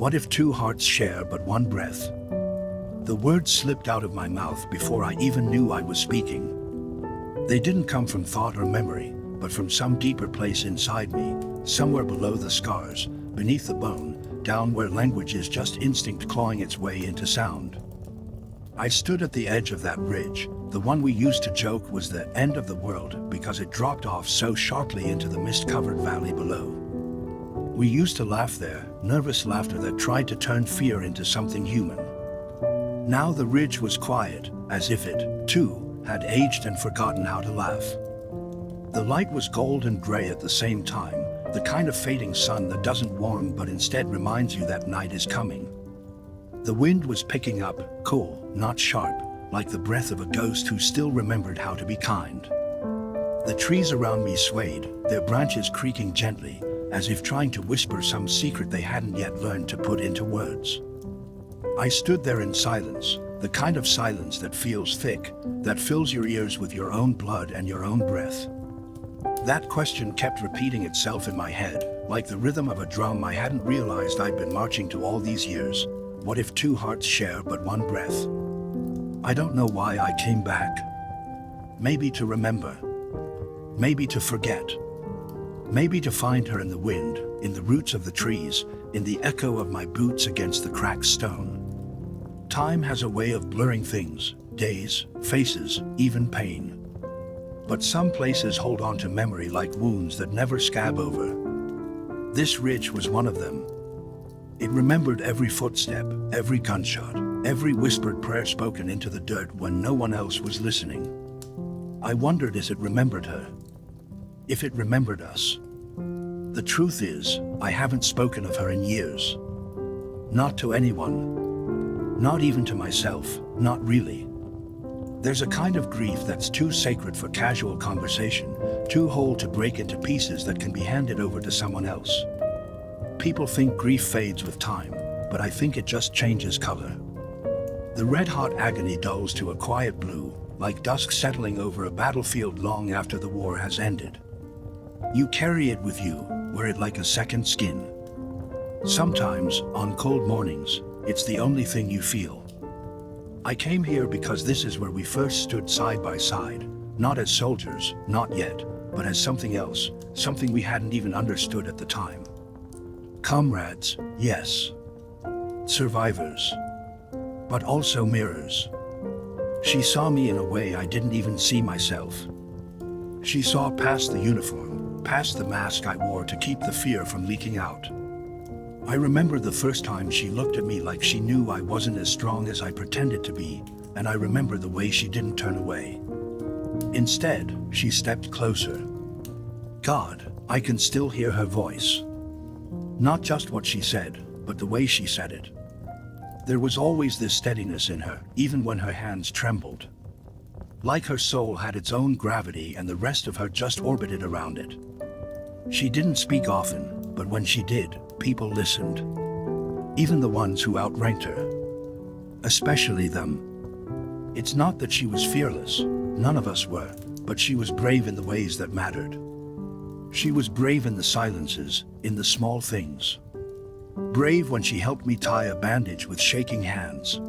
What if two hearts share but one breath? The words slipped out of my mouth before I even knew I was speaking. They didn't come from thought or memory, but from some deeper place inside me, somewhere below the scars, beneath the bone, down where language is just instinct clawing its way into sound. I stood at the edge of that ridge, the one we used to joke was the end of the world because it dropped off so sharply into the mist-covered valley below. We used to laugh there, nervous laughter that tried to turn fear into something human. Now the ridge was quiet, as if it, too, had aged and forgotten how to laugh. The light was gold and gray at the same time, the kind of fading sun that doesn't warm but instead reminds you that night is coming. The wind was picking up, cool, not sharp, like the breath of a ghost who still remembered how to be kind. The trees around me swayed, their branches creaking gently, as if trying to whisper some secret they hadn't yet learned to put into words. I stood there in silence, the kind of silence that feels thick, that fills your ears with your own blood and your own breath. That question kept repeating itself in my head, like the rhythm of a drum I hadn't realized I'd been marching to all these years. What if two hearts share but one breath? I don't know why I came back. Maybe to remember. Maybe to forget. Maybe to find her in the wind, in the roots of the trees, in the echo of my boots against the cracked stone. Time has a way of blurring things, days, faces, even pain. But some places hold on to memory like wounds that never scab over. This ridge was one of them. It remembered every footstep, every gunshot, every whispered prayer spoken into the dirt when no one else was listening. I wondered if it remembered her. If it remembered us. The truth is, I haven't spoken of her in years. Not to anyone. Not even to myself, not really. There's a kind of grief that's too sacred for casual conversation, too whole to break into pieces that can be handed over to someone else. People think grief fades with time, but I think it just changes color. The red-hot agony dulls to a quiet blue, like dusk settling over a battlefield long after the war has ended. You carry it with you, wear it like a second skin. Sometimes, on cold mornings, it's the only thing you feel. I came here because this is where we first stood side by side, not as soldiers, not yet, but as something else, something we hadn't even understood at the time. Comrades, yes. Survivors. But also mirrors. She saw me in a way I didn't even see myself. She saw past the uniform, past the mask I wore to keep the fear from leaking out. I remember the first time she looked at me like she knew I wasn't as strong as I pretended to be, and I remember the way she didn't turn away. Instead, she stepped closer. God, I can still hear her voice. Not just what she said, but the way she said it. There was always this steadiness in her, even when her hands trembled. Like her soul had its own gravity and the rest of her just orbited around it. She didn't speak often, but when she did, people listened. Even the ones who outranked her. Especially them. It's not that she was fearless, none of us were, but she was brave in the ways that mattered. She was brave in the silences, in the small things. Brave when she helped me tie a bandage with shaking hands.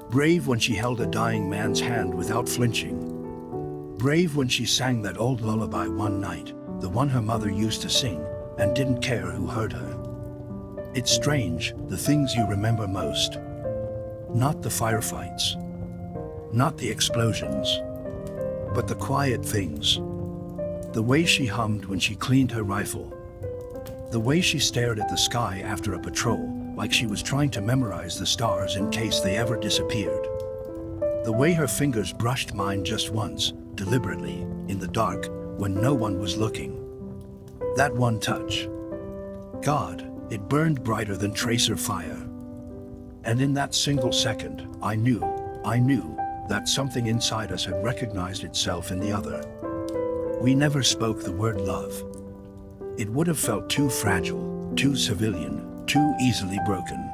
Brave when she held a dying man's hand without flinching. Brave when she sang that old lullaby one night, the one her mother used to sing, and didn't care who heard her. It's strange, the things you remember most. Not the firefights. Not the explosions. But the quiet things. The way she hummed when she cleaned her rifle. The way she stared at the sky after a patrol, like she was trying to memorize the stars in case they ever disappeared. The way her fingers brushed mine just once, deliberately, in the dark, when no one was looking. That one touch. God, it burned brighter than tracer fire. And in that single second, I knew that something inside us had recognized itself in the other. We never spoke the word love. It would have felt too fragile, too civilian, too easily broken.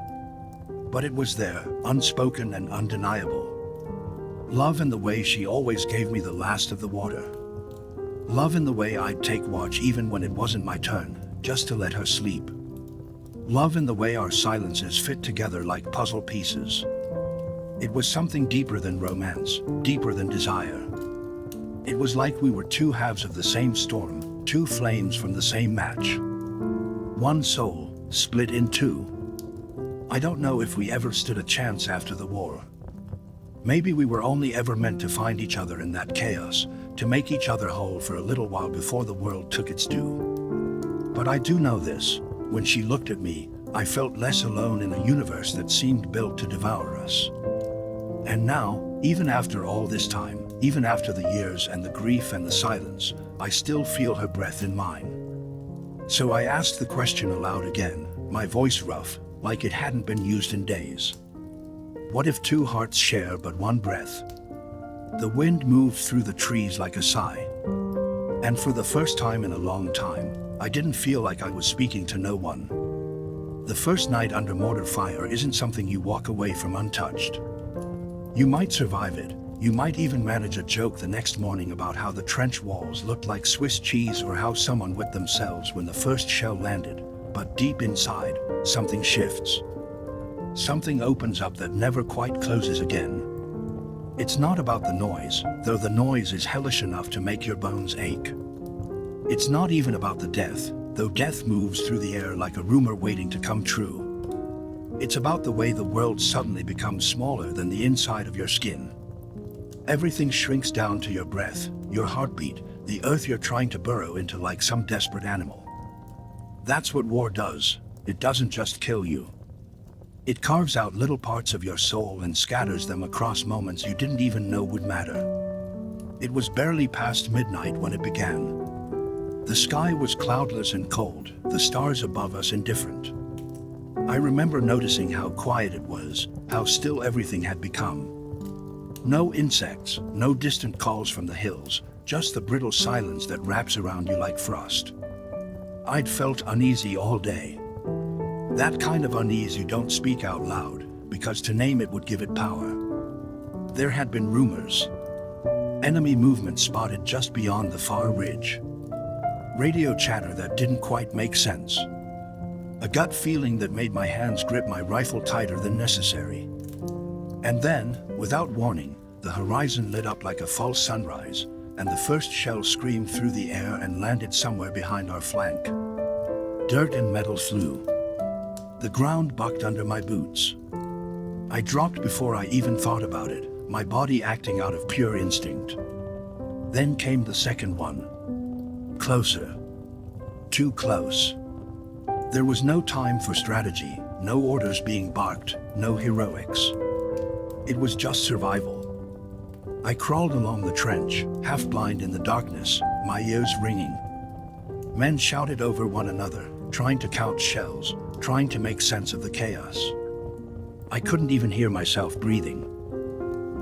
But it was there, unspoken and undeniable. Love in the way she always gave me the last of the water. Love in the way I'd take watch even when it wasn't my turn, just to let her sleep. Love in the way our silences fit together like puzzle pieces. It was something deeper than romance, deeper than desire. It was like we were two halves of the same storm, two flames from the same match. One soul, split in two. I don't know if we ever stood a chance after the war. Maybe we were only ever meant to find each other in that chaos, to make each other whole for a little while before the world took its due. But I do know this, when she looked at me, I felt less alone in a universe that seemed built to devour us. And now, even after all this time, even after the years and the grief and the silence, I still feel her breath in mine. So I asked the question aloud again, my voice rough, like it hadn't been used in days. What if two hearts share but one breath? The wind moved through the trees like a sigh. And for the first time in a long time, I didn't feel like I was speaking to no one. The first night under mortar fire isn't something you walk away from untouched. You might survive it. You might even manage a joke the next morning about how the trench walls looked like Swiss cheese or how someone wet themselves when the first shell landed. But deep inside, something shifts. Something opens up that never quite closes again. It's not about the noise, though the noise is hellish enough to make your bones ache. It's not even about the death, though death moves through the air like a rumor waiting to come true. It's about the way the world suddenly becomes smaller than the inside of your skin. Everything shrinks down to your breath, your heartbeat, the earth you're trying to burrow into like some desperate animal. That's what war does. It doesn't just kill you. It carves out little parts of your soul and scatters them across moments you didn't even know would matter. It was barely past midnight when it began. The sky was cloudless and cold, the stars above us indifferent. I remember noticing how quiet it was, how still everything had become. No insects, no distant calls from the hills, just the brittle silence that wraps around you like frost. I'd felt uneasy all day. That kind of unease you don't speak out loud, because to name it would give it power. There had been rumors. Enemy movement spotted just beyond the far ridge. Radio chatter that didn't quite make sense. A gut feeling that made my hands grip my rifle tighter than necessary. And then, without warning, the horizon lit up like a false sunrise, and the first shell screamed through the air and landed somewhere behind our flank. Dirt and metal flew. The ground bucked under my boots. I dropped before I even thought about it, my body acting out of pure instinct. Then came the second one. Closer. Too close. There was no time for strategy, no orders being barked, no heroics. It was just survival. I crawled along the trench, half blind in the darkness, my ears ringing. Men shouted over one another, trying to count shells, trying to make sense of the chaos. I couldn't even hear myself breathing.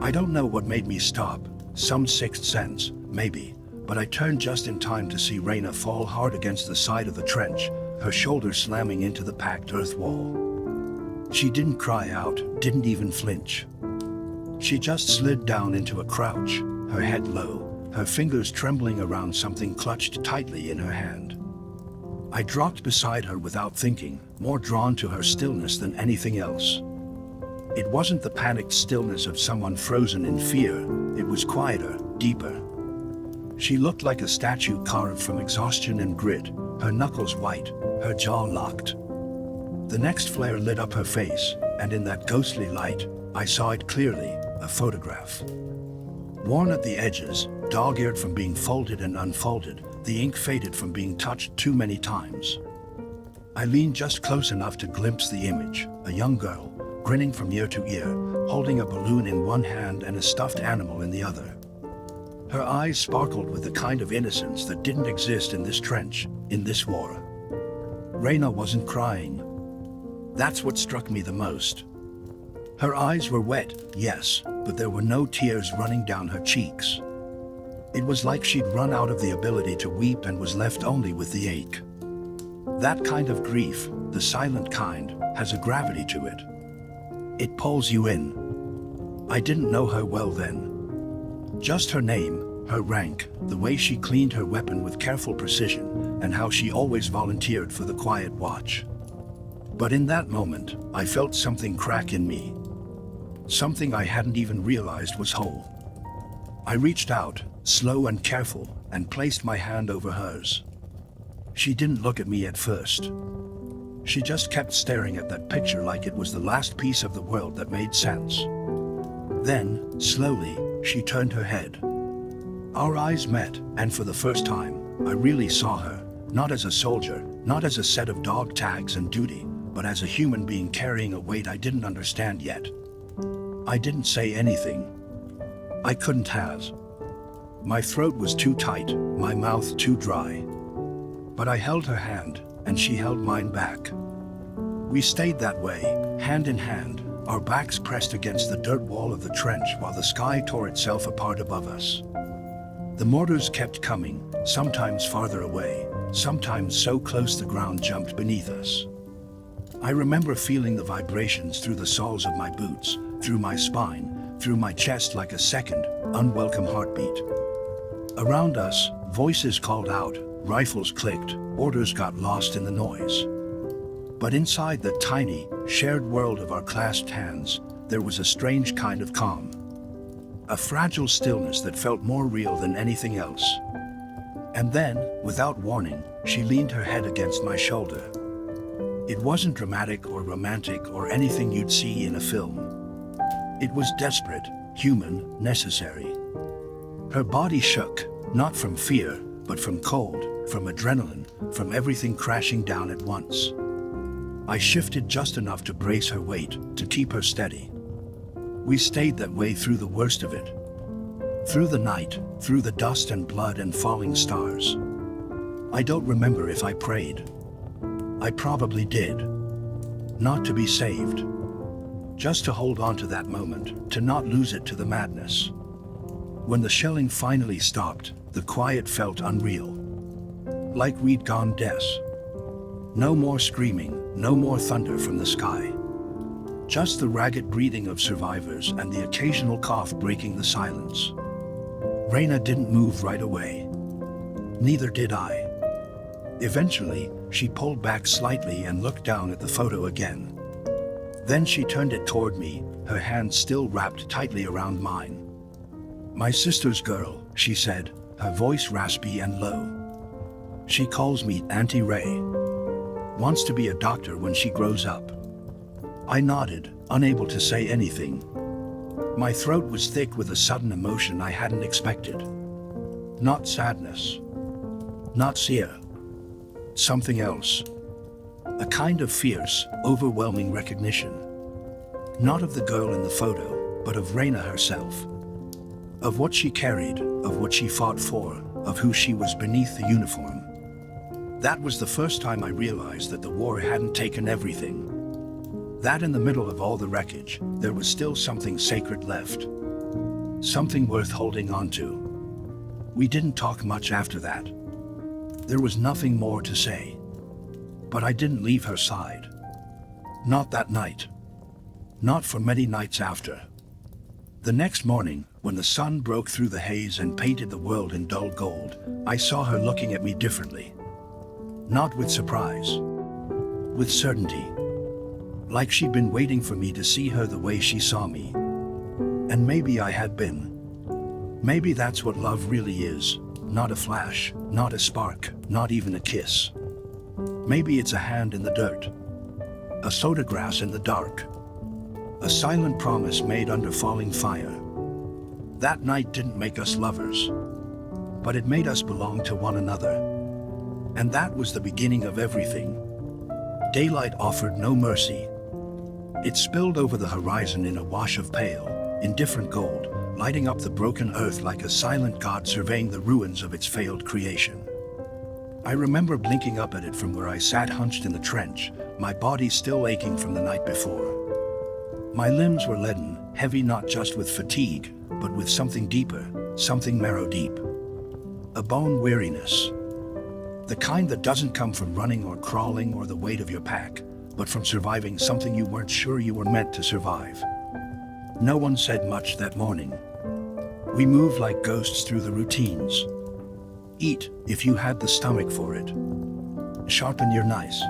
I don't know what made me stop, some sixth sense, maybe, but I turned just in time to see Raina fall hard against the side of the trench, her shoulder slamming into the packed earth wall. She didn't cry out, didn't even flinch. She just slid down into a crouch, her head low, her fingers trembling around something clutched tightly in her hand. I dropped beside her without thinking, more drawn to her stillness than anything else. It wasn't the panicked stillness of someone frozen in fear, it was quieter, deeper. She looked like a statue carved from exhaustion and grit, her knuckles white, her jaw locked. The next flare lit up her face, and in that ghostly light, I saw it clearly, a photograph. Worn at the edges, dog-eared from being folded and unfolded, the ink faded from being touched too many times. I leaned just close enough to glimpse the image, a young girl, grinning from ear to ear, holding a balloon in one hand and a stuffed animal in the other. Her eyes sparkled with the kind of innocence that didn't exist in this trench, in this war. Raina wasn't crying. That's what struck me the most. Her eyes were wet, yes, but there were no tears running down her cheeks. It was like she'd run out of the ability to weep and was left only with the ache. That kind of grief, the silent kind, has a gravity to it. It pulls you in. I didn't know her well then. Just her name, her rank, the way she cleaned her weapon with careful precision, and how she always volunteered for the quiet watch. But in that moment, I felt something crack in me. Something I hadn't even realized was whole. I reached out, slow and careful, and placed my hand over hers. She didn't look at me at first. She just kept staring at that picture like it was the last piece of the world that made sense. Then, slowly, she turned her head. Our eyes met, and for the first time, I really saw her, not as a soldier, not as a set of dog tags and duty, but as a human being carrying a weight I didn't understand yet. I didn't say anything. I couldn't have. My throat was too tight, my mouth too dry. But I held her hand, and she held mine back. We stayed that way, hand in hand, our backs pressed against the dirt wall of the trench while the sky tore itself apart above us. The mortars kept coming, sometimes farther away, sometimes so close the ground jumped beneath us. I remember feeling the vibrations through the soles of my boots, through my spine, through my chest like a second, unwelcome heartbeat. Around us, voices called out, rifles clicked, orders got lost in the noise. But inside the tiny, shared world of our clasped hands, there was a strange kind of calm. A fragile stillness that felt more real than anything else. And then, without warning, she leaned her head against my shoulder. It wasn't dramatic or romantic or anything you'd see in a film. It was desperate, human, necessary. Her body shook, not from fear, but from cold, from adrenaline, from everything crashing down at once. I shifted just enough to brace her weight, to keep her steady. We stayed that way through the worst of it. Through the night, through the dust and blood and falling stars. I don't remember if I prayed. I probably did. Not to be saved. Just to hold on to that moment, to not lose it to the madness. When the shelling finally stopped, the quiet felt unreal. Like we'd gone deaf. No more screaming, no more thunder from the sky. Just the ragged breathing of survivors and the occasional cough breaking the silence. Raina didn't move right away. Neither did I. Eventually, she pulled back slightly and looked down at the photo again. Then she turned it toward me, her hand still wrapped tightly around mine. "My sister's girl," she said, her voice raspy and low. "She calls me Auntie Ray. Wants to be a doctor when she grows up." I nodded, unable to say anything. My throat was thick with a sudden emotion I hadn't expected. Not sadness. Not fear. Something else. A kind of fierce, overwhelming recognition. Not of the girl in the photo, but of Raina herself. Of what she carried, of what she fought for, of who she was beneath the uniform. That was the first time I realized that the war hadn't taken everything. That in the middle of all the wreckage, there was still something sacred left. Something worth holding on to. We didn't talk much after that. There was nothing more to say. But I didn't leave her side. Not that night. Not for many nights after. The next morning, when the sun broke through the haze and painted the world in dull gold, I saw her looking at me differently. Not with surprise. With certainty. Like she'd been waiting for me to see her the way she saw me. And maybe I had been. Maybe that's what love really is. Not a flash, not a spark, not even a kiss. Maybe it's a hand in the dirt. A soda grass in the dark. A silent promise made under falling fire. That night didn't make us lovers. But it made us belong to one another. And that was the beginning of everything. Daylight offered no mercy. It spilled over the horizon in a wash of pale, indifferent gold, lighting up the broken earth like a silent god surveying the ruins of its failed creation. I remember blinking up at it from where I sat hunched in the trench, my body still aching from the night before. My limbs were leaden, heavy not just with fatigue, but with something deeper, something marrow deep. A bone weariness. The kind that doesn't come from running or crawling or the weight of your pack, but from surviving something you weren't sure you were meant to survive. No one said much that morning. We moved like ghosts through the routines. Eat, if you had the stomach for it. Sharpen your knives.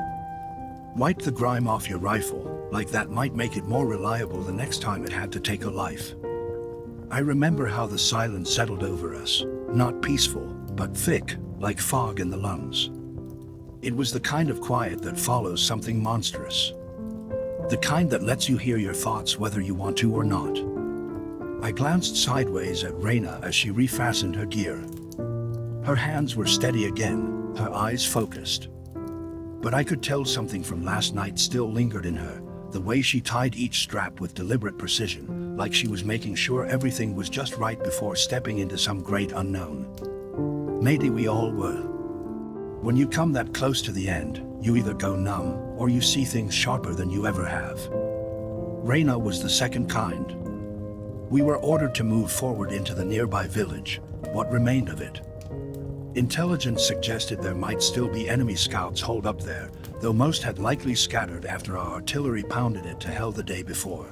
Wipe the grime off your rifle, like that might make it more reliable the next time it had to take a life. I remember how the silence settled over us, not peaceful, but thick, like fog in the lungs. It was the kind of quiet that follows something monstrous. The kind that lets you hear your thoughts whether you want to or not. I glanced sideways at Raina as she refastened her gear. Her hands were steady again, her eyes focused. But I could tell something from last night still lingered in her, the way she tied each strap with deliberate precision, like she was making sure everything was just right before stepping into some great unknown. Maybe we all were. When you come that close to the end, you either go numb, or you see things sharper than you ever have. Raina was the second kind. We were ordered to move forward into the nearby village, what remained of it. Intelligence suggested there might still be enemy scouts holed up there, though most had likely scattered after our artillery pounded it to hell the day before.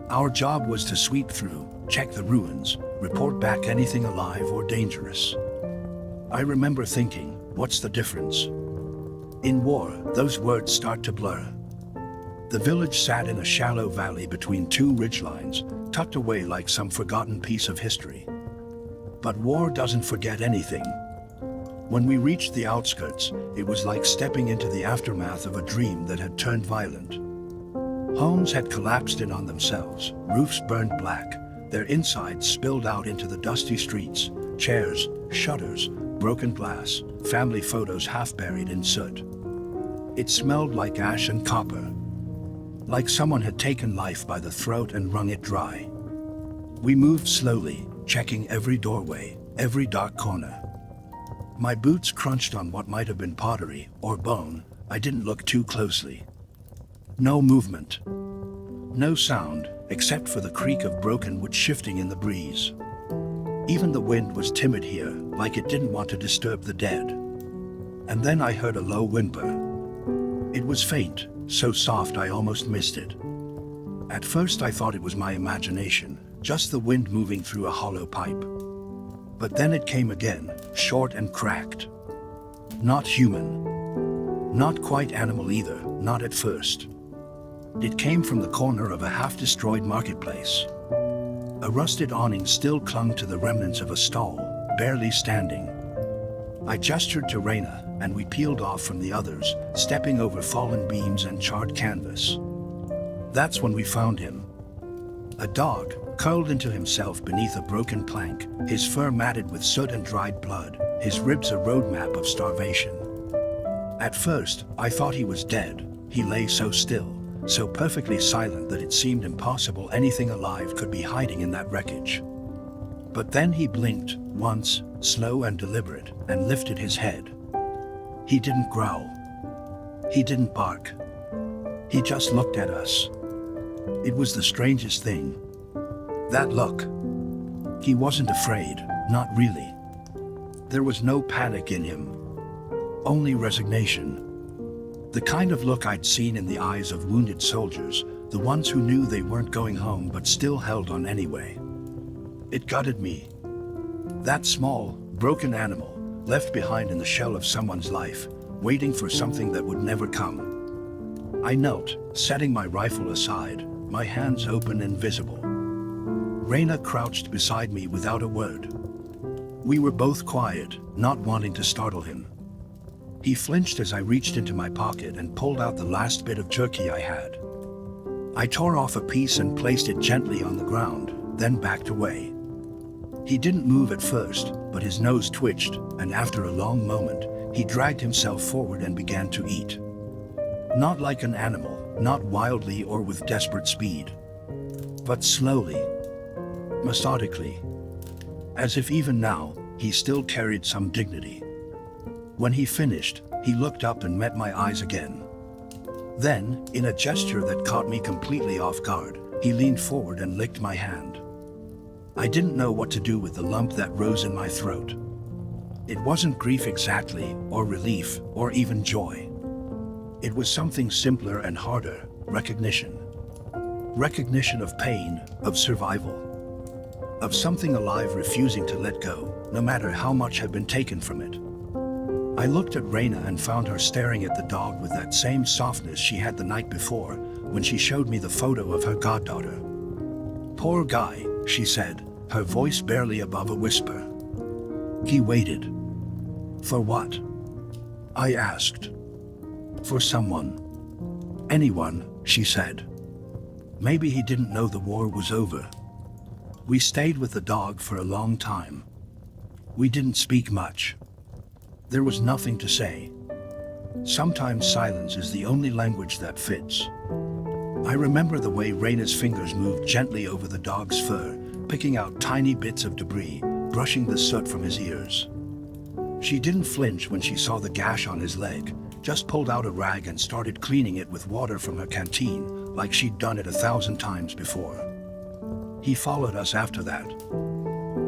Our job was to sweep through, check the ruins, report back anything alive or dangerous. I remember thinking, what's the difference? In war, those words start to blur. The village sat in a shallow valley between two ridgelines, tucked away like some forgotten piece of history. But war doesn't forget anything. When we reached the outskirts, it was like stepping into the aftermath of a dream that had turned violent. Homes had collapsed in on themselves, roofs burned black, their insides spilled out into the dusty streets, chairs, shutters, broken glass, family photos half buried in soot. It smelled like ash and copper, like someone had taken life by the throat and wrung it dry. We moved slowly, checking every doorway, every dark corner. My boots crunched on what might have been pottery or bone. I didn't look too closely. No movement. No sound, except for the creak of broken wood shifting in the breeze. Even the wind was timid here, like it didn't want to disturb the dead. And then I heard a low whimper. It was faint, so soft I almost missed it. At first I thought it was my imagination, just the wind moving through a hollow pipe. But then it came again, short and cracked. Not human. Not quite animal either, not at first. It came from the corner of a half-destroyed marketplace. A rusted awning still clung to the remnants of a stall, barely standing. I gestured to Raina, and we peeled off from the others, stepping over fallen beams and charred canvas. That's when we found him. A dog, curled into himself beneath a broken plank, his fur matted with soot and dried blood, his ribs a roadmap of starvation. At first, I thought he was dead. He lay so still, so perfectly silent that it seemed impossible anything alive could be hiding in that wreckage. But then he blinked, once, slow and deliberate, and lifted his head. He didn't growl. He didn't bark. He just looked at us. It was the strangest thing. That look. He wasn't afraid, not really. There was no panic in him. Only resignation. The kind of look I'd seen in the eyes of wounded soldiers, the ones who knew they weren't going home but still held on anyway. It gutted me. That small, broken animal, left behind in the shell of someone's life, waiting for something that would never come. I knelt, setting my rifle aside, my hands open and visible. Raina crouched beside me without a word. We were both quiet, not wanting to startle him. He flinched as I reached into my pocket and pulled out the last bit of jerky I had. I tore off a piece and placed it gently on the ground, then backed away. He didn't move at first, but his nose twitched, and after a long moment, he dragged himself forward and began to eat. Not like an animal, not wildly or with desperate speed, but slowly, methodically, as if even now, he still carried some dignity. When he finished, he looked up and met my eyes again. Then, in a gesture that caught me completely off guard, he leaned forward and licked my hand. I didn't know what to do with the lump that rose in my throat. It wasn't grief exactly, or relief, or even joy. It was something simpler and harder, recognition. Recognition of pain, of survival. Of something alive refusing to let go, no matter how much had been taken from it. I looked at Raina and found her staring at the dog with that same softness she had the night before when she showed me the photo of her goddaughter. "Poor guy," she said, her voice barely above a whisper. "He waited. For what?" I asked. "For someone. Anyone," she said. "Maybe he didn't know the war was over." We stayed with the dog for a long time. We didn't speak much. There was nothing to say. Sometimes silence is the only language that fits. I remember the way Raina's fingers moved gently over the dog's fur, picking out tiny bits of debris, brushing the soot from his ears. She didn't flinch when she saw the gash on his leg, just pulled out a rag and started cleaning it with water from her canteen, like she'd done it 1,000 times before. He followed us after that.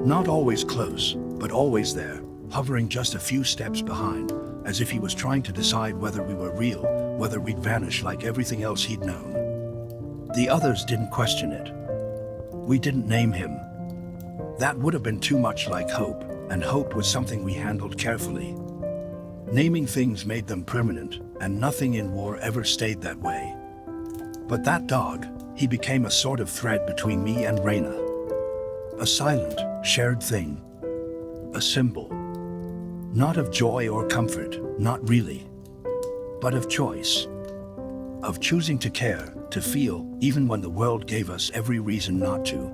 Not always close, but always there, hovering just a few steps behind, as if he was trying to decide whether we were real, whether we'd vanish like everything else he'd known. The others didn't question it. We didn't name him. That would have been too much like hope, and hope was something we handled carefully. Naming things made them permanent, and nothing in war ever stayed that way. But that dog, he became a sort of thread between me and Raina. A silent, shared thing. A symbol. Not of joy or comfort, not really. But of choice. Of choosing to care, to feel, even when the world gave us every reason not to.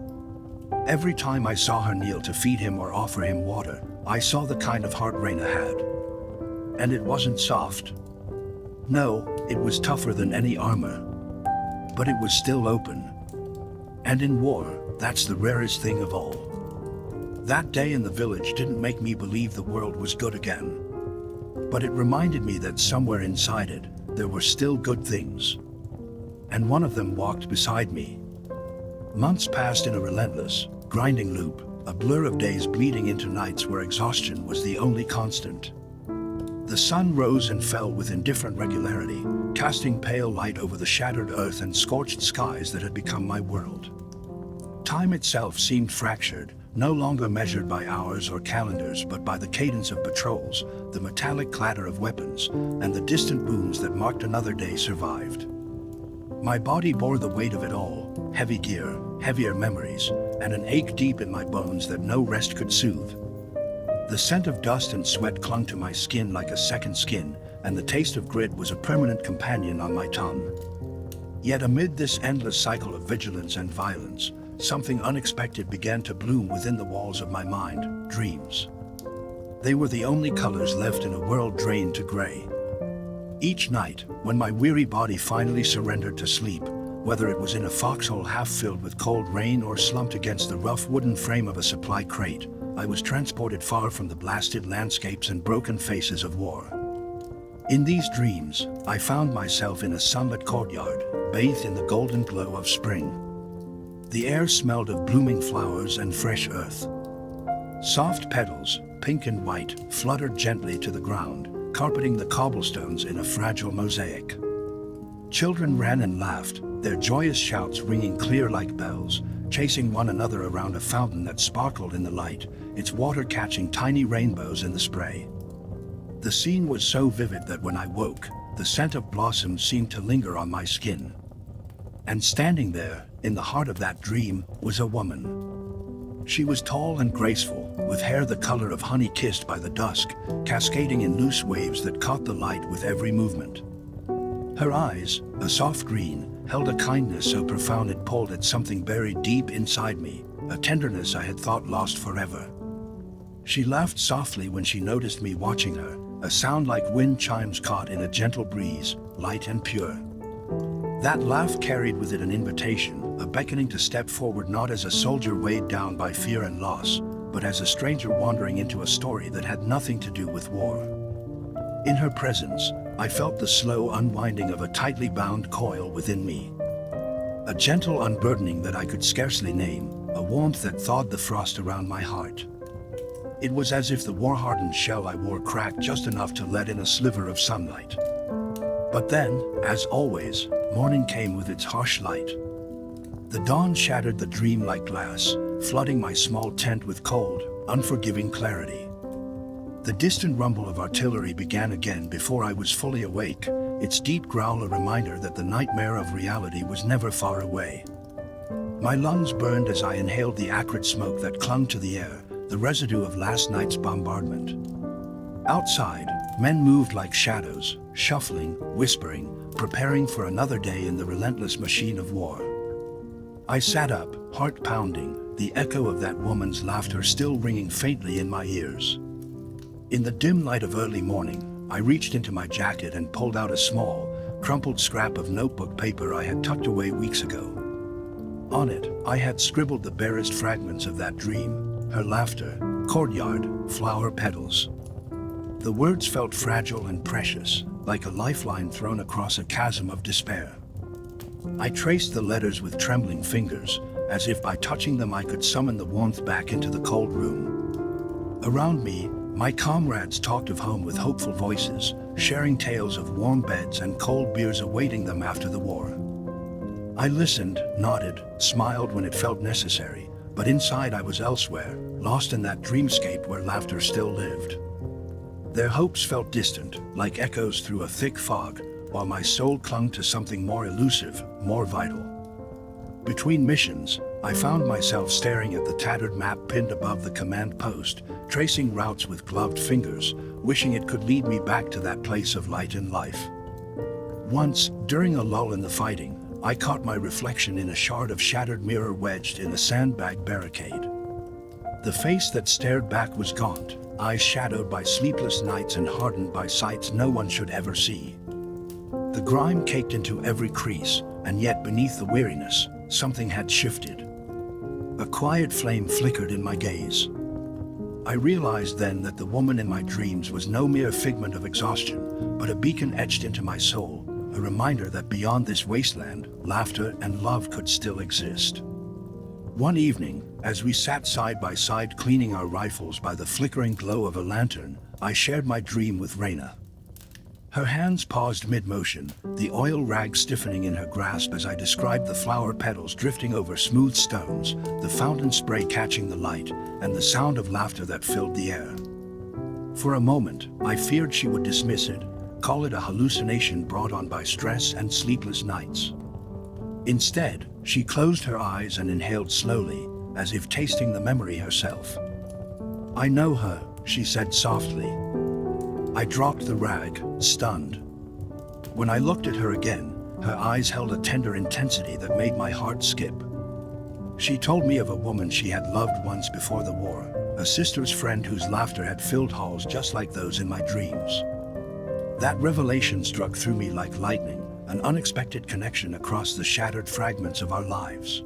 Every time I saw her kneel to feed him or offer him water, I saw the kind of heart Raina had. And it wasn't soft. No, it was tougher than any armor. But it was still open. And in war, that's the rarest thing of all. That day in the village didn't make me believe the world was good again. But it reminded me that somewhere inside it, there were still good things. And one of them walked beside me. Months passed in a relentless, grinding loop, a blur of days bleeding into nights where exhaustion was the only constant. The sun rose and fell with indifferent regularity, casting pale light over the shattered earth and scorched skies that had become my world. Time itself seemed fractured, no longer measured by hours or calendars but by the cadence of patrols, the metallic clatter of weapons, and the distant booms that marked another day survived. My body bore the weight of it all, heavy gear, heavier memories, and an ache deep in my bones that no rest could soothe. The scent of dust and sweat clung to my skin like a second skin, and the taste of grit was a permanent companion on my tongue. Yet amid this endless cycle of vigilance and violence, something unexpected began to bloom within the walls of my mind: dreams. They were the only colors left in a world drained to gray. Each night, when my weary body finally surrendered to sleep, whether it was in a foxhole half filled with cold rain or slumped against the rough wooden frame of a supply crate, I was transported far from the blasted landscapes and broken faces of war. In these dreams, I found myself in a sunlit courtyard, bathed in the golden glow of spring. The air smelled of blooming flowers and fresh earth. Soft petals, pink and white, fluttered gently to the ground, carpeting the cobblestones in a fragile mosaic. Children ran and laughed, their joyous shouts ringing clear like bells, chasing one another around a fountain that sparkled in the light, its water catching tiny rainbows in the spray. The scene was so vivid that when I woke, the scent of blossoms seemed to linger on my skin. And standing there, in the heart of that dream, was a woman. She was tall and graceful, with hair the color of honey kissed by the dusk, cascading in loose waves that caught the light with every movement. Her eyes, a soft green, held a kindness so profound it pulled at something buried deep inside me, a tenderness I had thought lost forever. She laughed softly when she noticed me watching her, a sound like wind chimes caught in a gentle breeze, light and pure. That laugh carried with it an invitation, a beckoning to step forward not as a soldier weighed down by fear and loss, but as a stranger wandering into a story that had nothing to do with war. In her presence, I felt the slow unwinding of a tightly bound coil within me. A gentle unburdening that I could scarcely name, a warmth that thawed the frost around my heart. It was as if the war-hardened shell I wore cracked just enough to let in a sliver of sunlight. But then, as always, morning came with its harsh light. The dawn shattered the dream like glass, flooding my small tent with cold, unforgiving clarity. The distant rumble of artillery began again before I was fully awake, its deep growl a reminder that the nightmare of reality was never far away. My lungs burned as I inhaled the acrid smoke that clung to the air, the residue of last night's bombardment. Outside, men moved like shadows, shuffling, whispering, preparing for another day in the relentless machine of war. I sat up, heart pounding, the echo of that woman's laughter still ringing faintly in my ears. In the dim light of early morning, I reached into my jacket and pulled out a small, crumpled scrap of notebook paper I had tucked away weeks ago. On it, I had scribbled the barest fragments of that dream, her laughter, courtyard, flower petals. The words felt fragile and precious, like a lifeline thrown across a chasm of despair. I traced the letters with trembling fingers, as if by touching them I could summon the warmth back into the cold room. Around me, my comrades talked of home with hopeful voices, sharing tales of warm beds and cold beers awaiting them after the war. I listened, nodded, smiled when it felt necessary, but inside I was elsewhere, lost in that dreamscape where laughter still lived. Their hopes felt distant, like echoes through a thick fog, while my soul clung to something more elusive, more vital. Between missions, I found myself staring at the tattered map pinned above the command post, tracing routes with gloved fingers, wishing it could lead me back to that place of light and life. Once, during a lull in the fighting, I caught my reflection in a shard of shattered mirror wedged in a sandbag barricade. The face that stared back was gaunt, eyes shadowed by sleepless nights and hardened by sights no one should ever see. The grime caked into every crease, and yet beneath the weariness, something had shifted. A quiet flame flickered in my gaze. I realized then that the woman in my dreams was no mere figment of exhaustion, but a beacon etched into my soul, a reminder that beyond this wasteland, laughter and love could still exist. One evening, as we sat side by side cleaning our rifles by the flickering glow of a lantern, I shared my dream with Raina. Her hands paused mid-motion, the oil rag stiffening in her grasp as I described the flower petals drifting over smooth stones, the fountain spray catching the light, and the sound of laughter that filled the air. For a moment, I feared she would dismiss it, call it a hallucination brought on by stress and sleepless nights. Instead, she closed her eyes and inhaled slowly, as if tasting the memory herself. "I know her," she said softly. I dropped the rag, stunned. When I looked at her again, her eyes held a tender intensity that made my heart skip. She told me of a woman she had loved once before the war, a sister's friend whose laughter had filled halls just like those in my dreams. That revelation struck through me like lightning, an unexpected connection across the shattered fragments of our lives.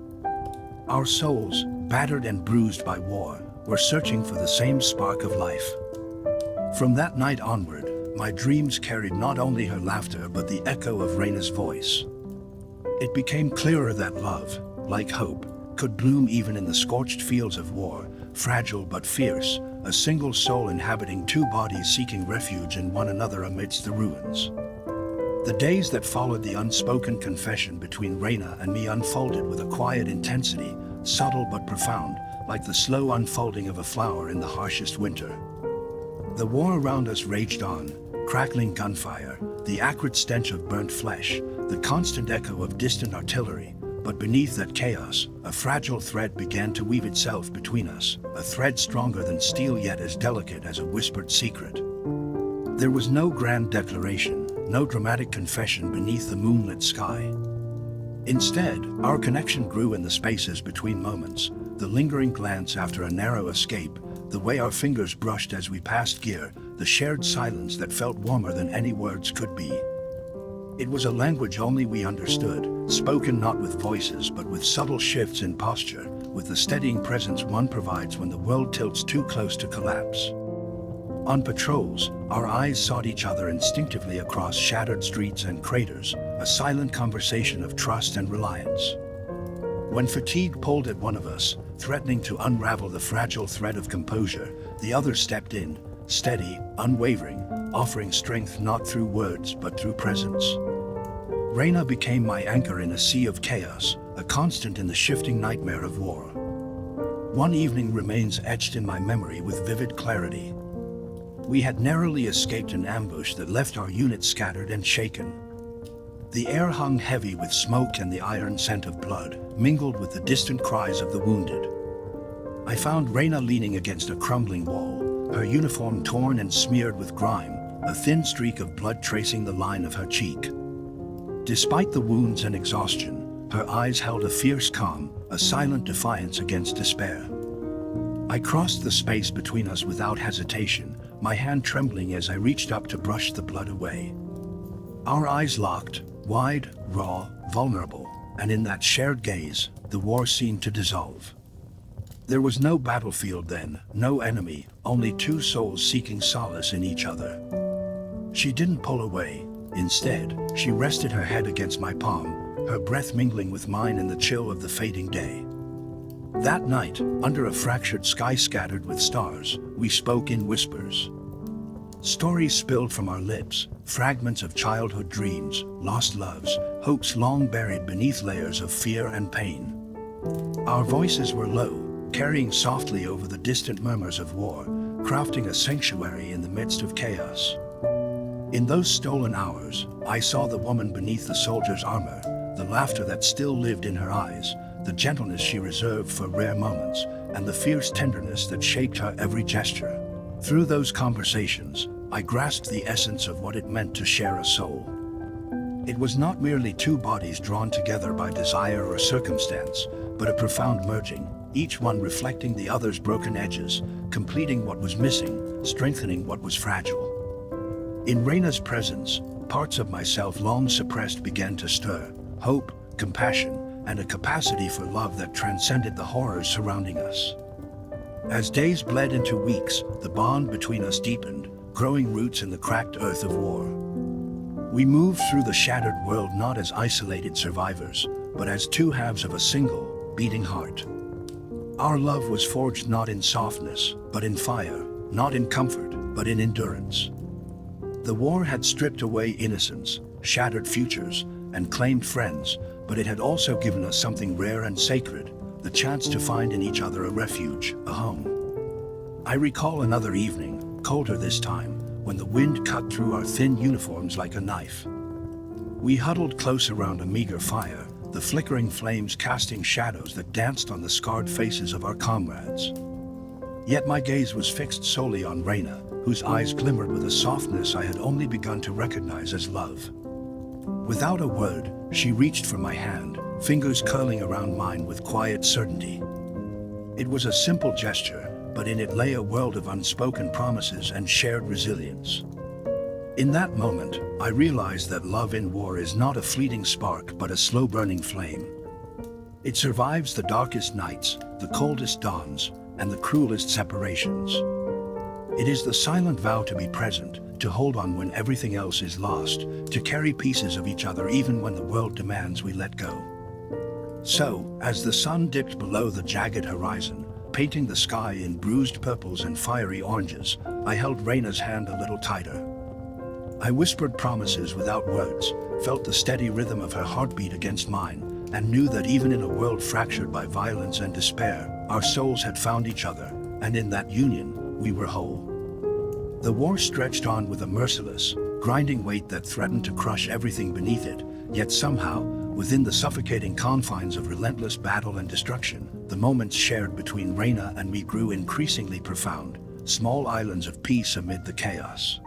Our souls, battered and bruised by war, were searching for the same spark of life. From that night onward, my dreams carried not only her laughter but the echo of Raina's voice. It became clearer that love, like hope, could bloom even in the scorched fields of war, fragile but fierce, a single soul inhabiting two bodies seeking refuge in one another amidst the ruins. The days that followed the unspoken confession between Raina and me unfolded with a quiet intensity, subtle but profound, like the slow unfolding of a flower in the harshest winter. The war around us raged on, crackling gunfire, the acrid stench of burnt flesh, the constant echo of distant artillery, but beneath that chaos, a fragile thread began to weave itself between us, a thread stronger than steel yet as delicate as a whispered secret. There was no grand declaration, no dramatic confession beneath the moonlit sky. Instead, our connection grew in the spaces between moments, the lingering glance after a narrow escape, the way our fingers brushed as we passed gear, the shared silence that felt warmer than any words could be. It was a language only we understood, spoken not with voices but with subtle shifts in posture, with the steadying presence one provides when the world tilts too close to collapse. On patrols, our eyes sought each other instinctively across shattered streets and craters, a silent conversation of trust and reliance. When fatigue pulled at one of us, threatening to unravel the fragile thread of composure, the other stepped in, steady, unwavering, offering strength not through words but through presence. Raina became my anchor in a sea of chaos, a constant in the shifting nightmare of war. One evening remains etched in my memory with vivid clarity. We had narrowly escaped an ambush that left our unit scattered and shaken. The air hung heavy with smoke, and the iron scent of blood mingled with the distant cries of the wounded. I found Reyna leaning against a crumbling wall, her uniform torn and smeared with grime, a thin streak of blood tracing the line of her cheek. Despite the wounds and exhaustion, her eyes held a fierce calm, a silent defiance against despair. I crossed the space between us without hesitation, my hand trembling as I reached up to brush the blood away. Our eyes locked, wide, raw, vulnerable, and in that shared gaze, the war seemed to dissolve. There was no battlefield then, no enemy, only two souls seeking solace in each other. She didn't pull away. Instead, she rested her head against my palm, her breath mingling with mine in the chill of the fading day. That night, under a fractured sky scattered with stars, we spoke in whispers. Stories spilled from our lips, fragments of childhood dreams, lost loves, hopes long buried beneath layers of fear and pain. Our voices were low, carrying softly over the distant murmurs of war, crafting a sanctuary in the midst of chaos. In those stolen hours, I saw the woman beneath the soldier's armor, the laughter that still lived in her eyes, the gentleness she reserved for rare moments, and the fierce tenderness that shaped her every gesture. Through those conversations, I grasped the essence of what it meant to share a soul. It was not merely two bodies drawn together by desire or circumstance, but a profound merging, each one reflecting the other's broken edges, completing what was missing, strengthening what was fragile. In Reyna's presence, parts of myself long suppressed began to stir, hope, compassion, and a capacity for love that transcended the horrors surrounding us. As days bled into weeks, the bond between us deepened, growing roots in the cracked earth of war. We moved through the shattered world not as isolated survivors, but as two halves of a single, beating heart. Our love was forged not in softness, but in fire, not in comfort, but in endurance. The war had stripped away innocence, shattered futures, and claimed friends, but it had also given us something rare and sacred, the chance to find in each other a refuge, a home. I recall another evening, colder this time, when the wind cut through our thin uniforms like a knife. We huddled close around a meager fire, the flickering flames casting shadows that danced on the scarred faces of our comrades. Yet my gaze was fixed solely on Reyna, whose eyes glimmered with a softness I had only begun to recognize as love. Without a word, she reached for my hand, fingers curling around mine with quiet certainty. It was a simple gesture, but in it lay a world of unspoken promises and shared resilience. In that moment, I realized that love in war is not a fleeting spark but a slow-burning flame. It survives the darkest nights, the coldest dawns, and the cruelest separations. It is the silent vow to be present, to hold on when everything else is lost, to carry pieces of each other even when the world demands we let go. So, as the sun dipped below the jagged horizon, painting the sky in bruised purples and fiery oranges, I held Reyna's hand a little tighter. I whispered promises without words, felt the steady rhythm of her heartbeat against mine, and knew that even in a world fractured by violence and despair, our souls had found each other, and in that union, we were whole. The war stretched on with a merciless, grinding weight that threatened to crush everything beneath it, yet somehow, within the suffocating confines of relentless battle and destruction, the moments shared between Reyna and me grew increasingly profound, small islands of peace amid the chaos.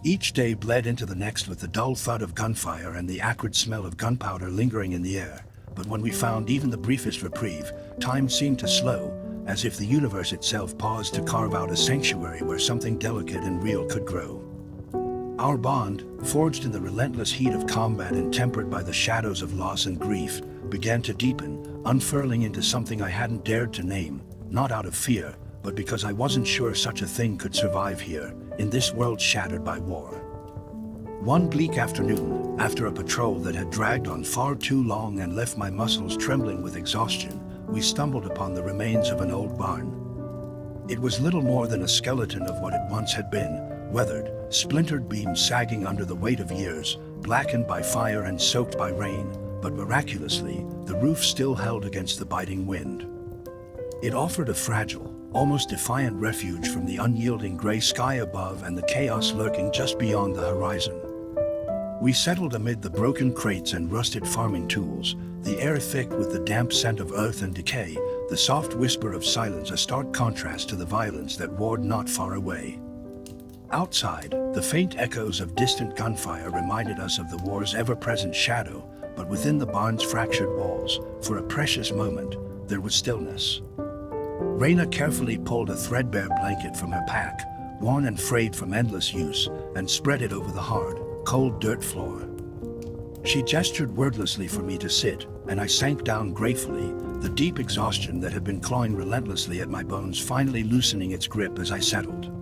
Each day bled into the next with the dull thud of gunfire and the acrid smell of gunpowder lingering in the air, but when we found even the briefest reprieve, time seemed to slow, as if the universe itself paused to carve out a sanctuary where something delicate and real could grow. Our bond, forged in the relentless heat of combat and tempered by the shadows of loss and grief, began to deepen, unfurling into something I hadn't dared to name, not out of fear, but because I wasn't sure such a thing could survive here, in this world shattered by war. One bleak afternoon, after a patrol that had dragged on far too long and left my muscles trembling with exhaustion, we stumbled upon the remains of an old barn. It was little more than a skeleton of what it once had been, weathered, splintered beams sagging under the weight of years, blackened by fire and soaked by rain, but miraculously, the roof still held against the biting wind. It offered a fragile, almost defiant refuge from the unyielding gray sky above and the chaos lurking just beyond the horizon. We settled amid the broken crates and rusted farming tools, the air thick with the damp scent of earth and decay, the soft whisper of silence a stark contrast to the violence that roared not far away. Outside, the faint echoes of distant gunfire reminded us of the war's ever-present shadow, but within the barn's fractured walls, for a precious moment, there was stillness. Raina carefully pulled a threadbare blanket from her pack, worn and frayed from endless use, and spread it over the hard, cold dirt floor. She gestured wordlessly for me to sit, and I sank down gratefully, the deep exhaustion that had been clawing relentlessly at my bones finally loosening its grip as I settled.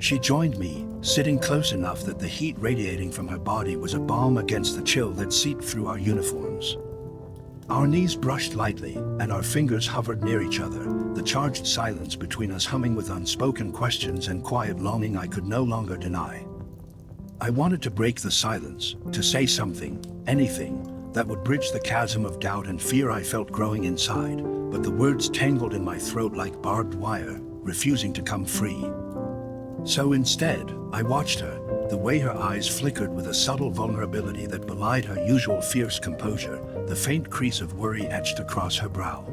She joined me, sitting close enough that the heat radiating from her body was a balm against the chill that seeped through our uniforms. Our knees brushed lightly, and our fingers hovered near each other, the charged silence between us humming with unspoken questions and quiet longing I could no longer deny. I wanted to break the silence, to say something, anything, that would bridge the chasm of doubt and fear I felt growing inside, but the words tangled in my throat like barbed wire, refusing to come free. So instead, I watched her, the way her eyes flickered with a subtle vulnerability that belied her usual fierce composure, the faint crease of worry etched across her brow.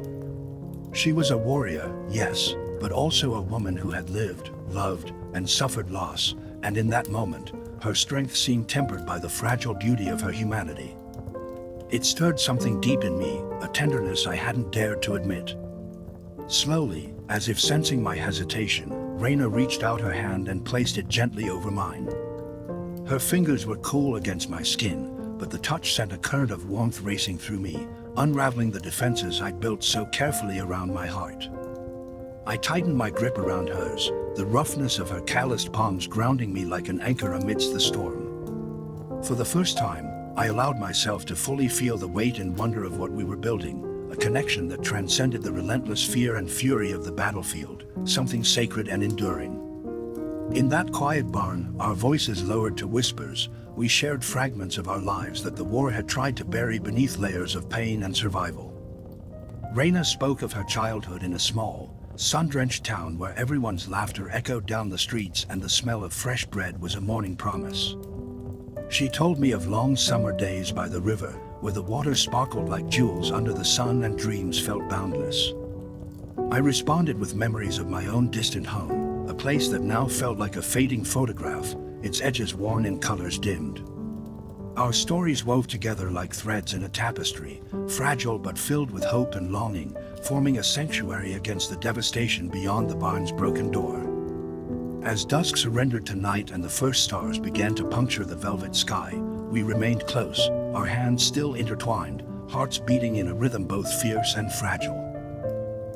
She was a warrior, yes, but also a woman who had lived, loved, and suffered loss, and in that moment, her strength seemed tempered by the fragile beauty of her humanity. It stirred something deep in me, a tenderness I hadn't dared to admit. Slowly, as if sensing my hesitation, Raina reached out her hand and placed it gently over mine. Her fingers were cool against my skin, but the touch sent a current of warmth racing through me, unraveling the defenses I'd built so carefully around my heart. I tightened my grip around hers, the roughness of her calloused palms grounding me like an anchor amidst the storm. For the first time, I allowed myself to fully feel the weight and wonder of what we were building, a connection that transcended the relentless fear and fury of the battlefield, something sacred and enduring. In that quiet barn, our voices lowered to whispers, we shared fragments of our lives that the war had tried to bury beneath layers of pain and survival. Raina spoke of her childhood in a small, sun-drenched town where everyone's laughter echoed down the streets and the smell of fresh bread was a morning promise. She told me of long summer days by the river, where the water sparkled like jewels under the sun and dreams felt boundless. I responded with memories of my own distant home, a place that now felt like a fading photograph, its edges worn and colors dimmed. Our stories wove together like threads in a tapestry, fragile but filled with hope and longing, forming a sanctuary against the devastation beyond the barn's broken door. As dusk surrendered to night and the first stars began to puncture the velvet sky, we remained close, our hands still intertwined, hearts beating in a rhythm both fierce and fragile.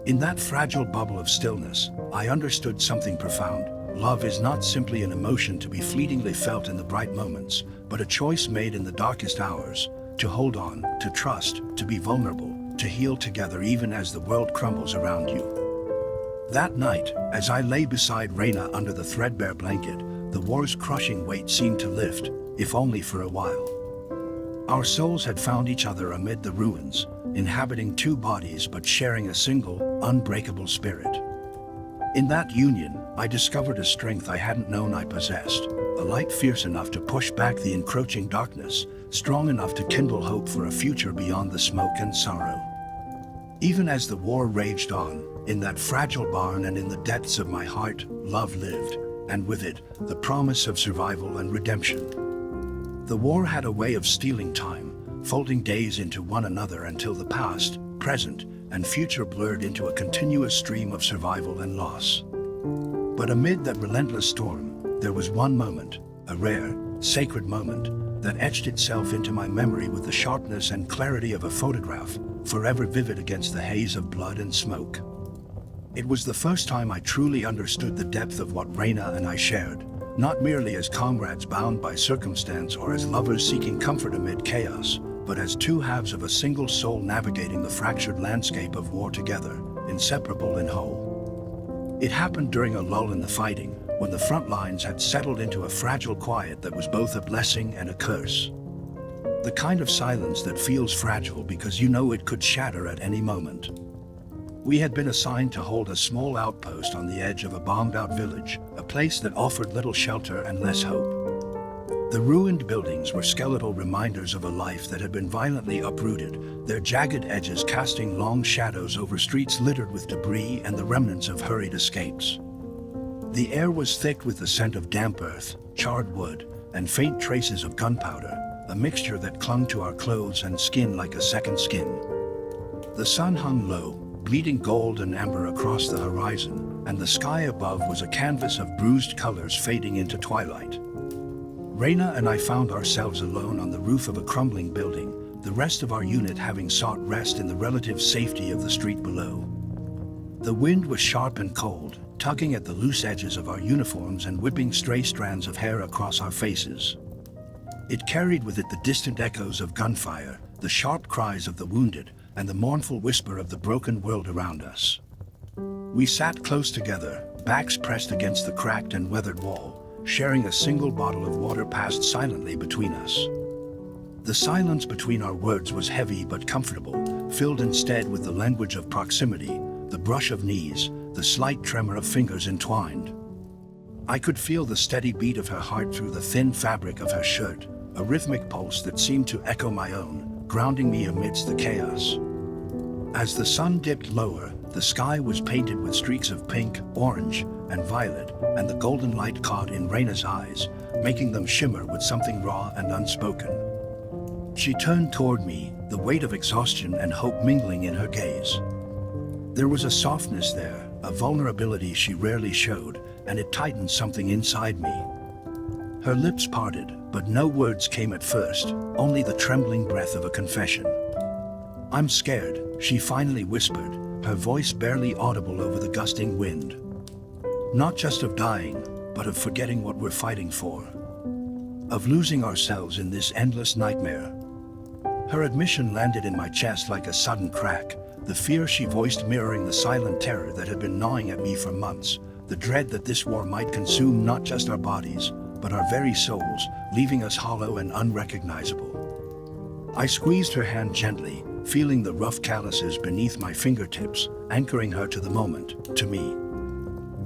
In that fragile bubble of stillness, I understood something profound. Love is not simply an emotion to be fleetingly felt in the bright moments, but a choice made in the darkest hours, to hold on, to trust, to be vulnerable, to heal together even as the world crumbles around you. That night, as I lay beside Raina under the threadbare blanket, the war's crushing weight seemed to lift, if only for a while. Our souls had found each other amid the ruins, inhabiting two bodies but sharing a single, unbreakable spirit. In that union, I discovered a strength I hadn't known I possessed, a light fierce enough to push back the encroaching darkness, strong enough to kindle hope for a future beyond the smoke and sorrow. Even as the war raged on, in that fragile barn and in the depths of my heart, love lived, and with it, the promise of survival and redemption. The war had a way of stealing time, folding days into one another until the past, present, and future blurred into a continuous stream of survival and loss. But amid that relentless storm, there was one moment, a rare, sacred moment, that etched itself into my memory with the sharpness and clarity of a photograph, forever vivid against the haze of blood and smoke. It was the first time I truly understood the depth of what Raina and I shared, not merely as comrades bound by circumstance or as lovers seeking comfort amid chaos, but as two halves of a single soul navigating the fractured landscape of war together, inseparable and whole. It happened during a lull in the fighting, when the front lines had settled into a fragile quiet that was both a blessing and a curse. The kind of silence that feels fragile because you know it could shatter at any moment. We had been assigned to hold a small outpost on the edge of a bombed-out village, a place that offered little shelter and less hope. The ruined buildings were skeletal reminders of a life that had been violently uprooted, their jagged edges casting long shadows over streets littered with debris and the remnants of hurried escapes. The air was thick with the scent of damp earth, charred wood, and faint traces of gunpowder, a mixture that clung to our clothes and skin like a second skin. The sun hung low, bleeding gold and amber across the horizon, and the sky above was a canvas of bruised colors fading into twilight. Reyna and I found ourselves alone on the roof of a crumbling building, the rest of our unit having sought rest in the relative safety of the street below. The wind was sharp and cold, tugging at the loose edges of our uniforms and whipping stray strands of hair across our faces. It carried with it the distant echoes of gunfire, the sharp cries of the wounded, and the mournful whisper of the broken world around us. We sat close together, backs pressed against the cracked and weathered wall, sharing a single bottle of water passed silently between us. The silence between our words was heavy but comfortable, filled instead with the language of proximity, the brush of knees, the slight tremor of fingers entwined. I could feel the steady beat of her heart through the thin fabric of her shirt, a rhythmic pulse that seemed to echo my own, grounding me amidst the chaos. As the sun dipped lower, the sky was painted with streaks of pink, orange, and violet, and the golden light caught in Reyna's eyes, making them shimmer with something raw and unspoken. She turned toward me, the weight of exhaustion and hope mingling in her gaze. There was a softness there, a vulnerability she rarely showed, and it tightened something inside me. Her lips parted, but no words came at first, only the trembling breath of a confession. "I'm scared," she finally whispered, her voice barely audible over the gusting wind. "Not just of dying, but of forgetting what we're fighting for. Of losing ourselves in this endless nightmare." Her admission landed in my chest like a sudden crack, the fear she voiced mirroring the silent terror that had been gnawing at me for months, the dread that this war might consume not just our bodies, but our very souls, leaving us hollow and unrecognizable. I squeezed her hand gently, feeling the rough calluses beneath my fingertips, anchoring her to the moment, to me.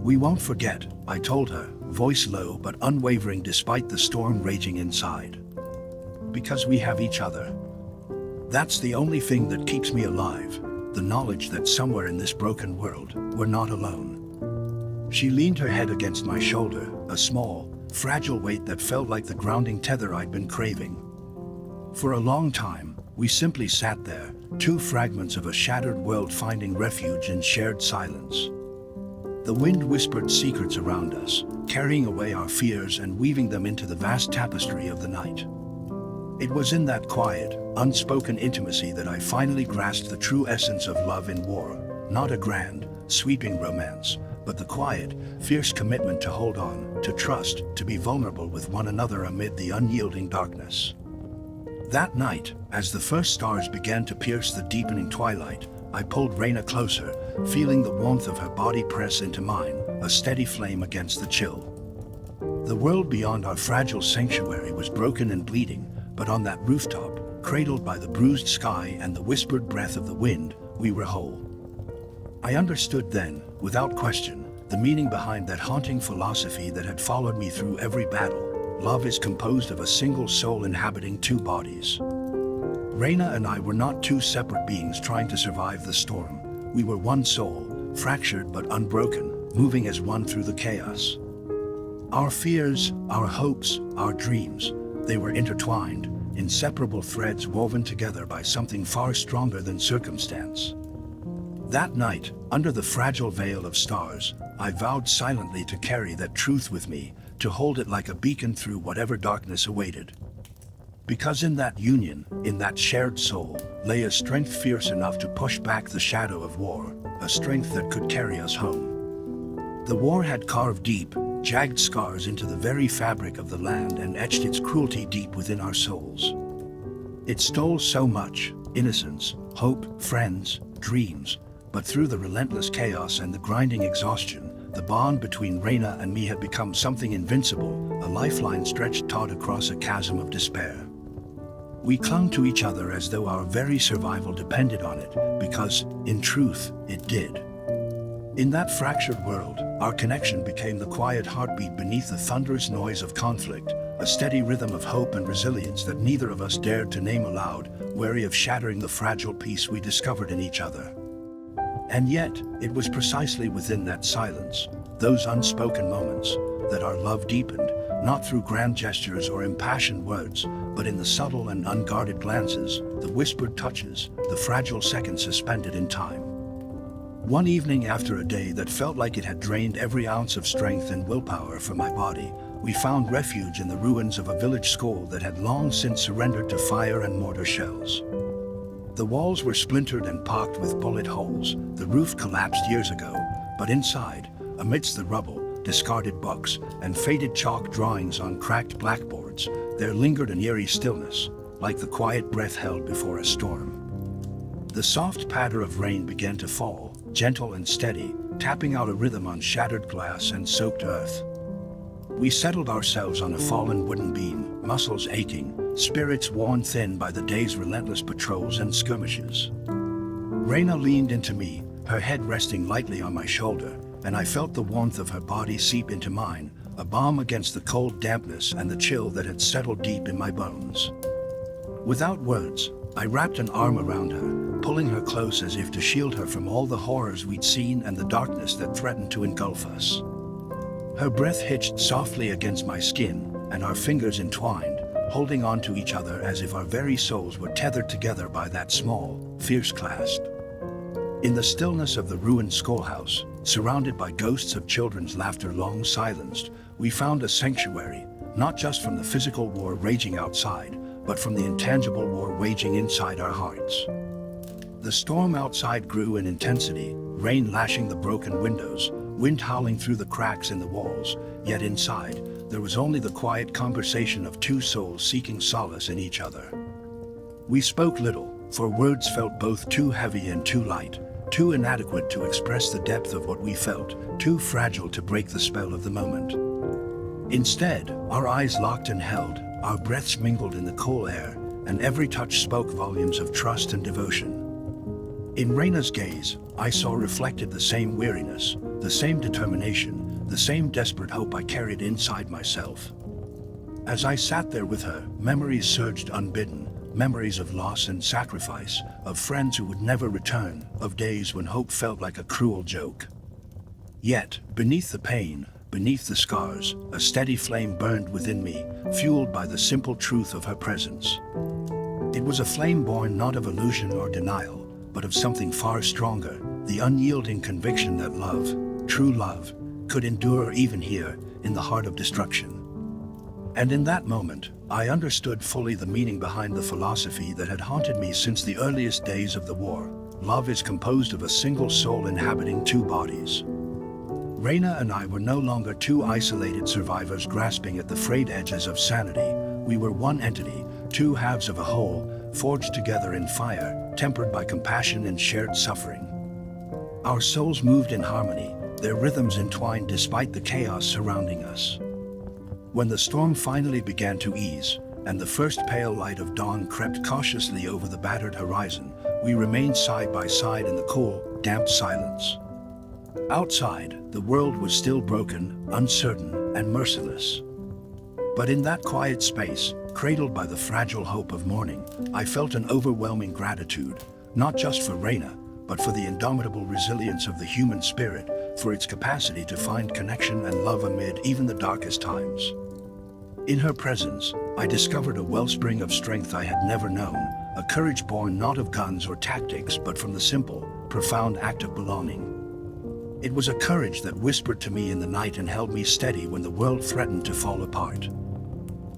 "We won't forget," I told her, voice low but unwavering despite the storm raging inside. "Because we have each other. That's the only thing that keeps me alive, the knowledge that somewhere in this broken world, we're not alone." She leaned her head against my shoulder, a small, fragile weight that felt like the grounding tether I'd been craving. For a long time, we simply sat there, two fragments of a shattered world finding refuge in shared silence. The wind whispered secrets around us, carrying away our fears and weaving them into the vast tapestry of the night. It was in that quiet, unspoken intimacy that I finally grasped the true essence of love in war, not a grand, sweeping romance, but the quiet, fierce commitment to hold on, to trust, to be vulnerable with one another amid the unyielding darkness. That night, as the first stars began to pierce the deepening twilight, I pulled Reyna closer, feeling the warmth of her body press into mine, a steady flame against the chill. The world beyond our fragile sanctuary was broken and bleeding, but on that rooftop, cradled by the bruised sky and the whispered breath of the wind, we were whole. I understood then, without question, the meaning behind that haunting philosophy that had followed me through every battle. Love is composed of a single soul inhabiting two bodies. Reyna and I were not two separate beings trying to survive the storm. We were one soul, fractured but unbroken, moving as one through the chaos. Our fears, our hopes, our dreams, they were intertwined, inseparable threads woven together by something far stronger than circumstance. That night, under the fragile veil of stars, I vowed silently to carry that truth with me, to hold it like a beacon through whatever darkness awaited. Because in that union, in that shared soul, lay a strength fierce enough to push back the shadow of war, a strength that could carry us home. The war had carved deep, jagged scars into the very fabric of the land and etched its cruelty deep within our souls. It stole so much, innocence, hope, friends, dreams, but through the relentless chaos and the grinding exhaustion, the bond between Reyna and me had become something invincible, a lifeline stretched taut across a chasm of despair. We clung to each other as though our very survival depended on it, because, in truth, it did. In that fractured world, our connection became the quiet heartbeat beneath the thunderous noise of conflict, a steady rhythm of hope and resilience that neither of us dared to name aloud, wary of shattering the fragile peace we discovered in each other. And yet, it was precisely within that silence, those unspoken moments, that our love deepened, not through grand gestures or impassioned words, but in the subtle and unguarded glances, the whispered touches, the fragile seconds suspended in time. One evening after a day that felt like it had drained every ounce of strength and willpower from my body, we found refuge in the ruins of a village school that had long since surrendered to fire and mortar shells. The walls were splintered and pocked with bullet holes, the roof collapsed years ago, but inside, amidst the rubble, discarded books, and faded chalk drawings on cracked blackboards, there lingered an eerie stillness, like the quiet breath held before a storm. The soft patter of rain began to fall, gentle and steady, tapping out a rhythm on shattered glass and soaked earth. We settled ourselves on a fallen wooden beam, muscles aching, spirits worn thin by the day's relentless patrols and skirmishes. Raina leaned into me, her head resting lightly on my shoulder, and I felt the warmth of her body seep into mine, a balm against the cold dampness and the chill that had settled deep in my bones. Without words, I wrapped an arm around her, pulling her close as if to shield her from all the horrors we'd seen and the darkness that threatened to engulf us. Her breath hitched softly against my skin, and our fingers entwined, holding on to each other as if our very souls were tethered together by that small, fierce clasp. In the stillness of the ruined schoolhouse, surrounded by ghosts of children's laughter long silenced, we found a sanctuary, not just from the physical war raging outside, but from the intangible war waging inside our hearts. The storm outside grew in intensity, rain lashing the broken windows, wind howling through the cracks in the walls, yet inside, there was only the quiet conversation of two souls seeking solace in each other. We spoke little, for words felt both too heavy and too light, too inadequate to express the depth of what we felt, too fragile to break the spell of the moment. Instead, our eyes locked and held, our breaths mingled in the cool air, and every touch spoke volumes of trust and devotion. In Raina's gaze, I saw reflected the same weariness, the same determination, the same desperate hope I carried inside myself. As I sat there with her, memories surged unbidden, memories of loss and sacrifice, of friends who would never return, of days when hope felt like a cruel joke. Yet, beneath the pain, beneath the scars, a steady flame burned within me, fueled by the simple truth of her presence. It was a flame born not of illusion or denial, but of something far stronger, the unyielding conviction that love, true love, could endure even here, in the heart of destruction. And in that moment, I understood fully the meaning behind the philosophy that had haunted me since the earliest days of the war. Love is composed of a single soul inhabiting two bodies. Raina and I were no longer two isolated survivors grasping at the frayed edges of sanity. We were one entity, two halves of a whole, forged together in fire, tempered by compassion and shared suffering. Our souls moved in harmony, their rhythms entwined despite the chaos surrounding us. When the storm finally began to ease, and the first pale light of dawn crept cautiously over the battered horizon, we remained side by side in the cool, damp silence. Outside, the world was still broken, uncertain, and merciless. But in that quiet space, cradled by the fragile hope of morning, I felt an overwhelming gratitude, not just for Raina, but for the indomitable resilience of the human spirit, for its capacity to find connection and love amid even the darkest times. In her presence, I discovered a wellspring of strength I had never known, a courage born not of guns or tactics but from the simple, profound act of belonging. It was a courage that whispered to me in the night and held me steady when the world threatened to fall apart.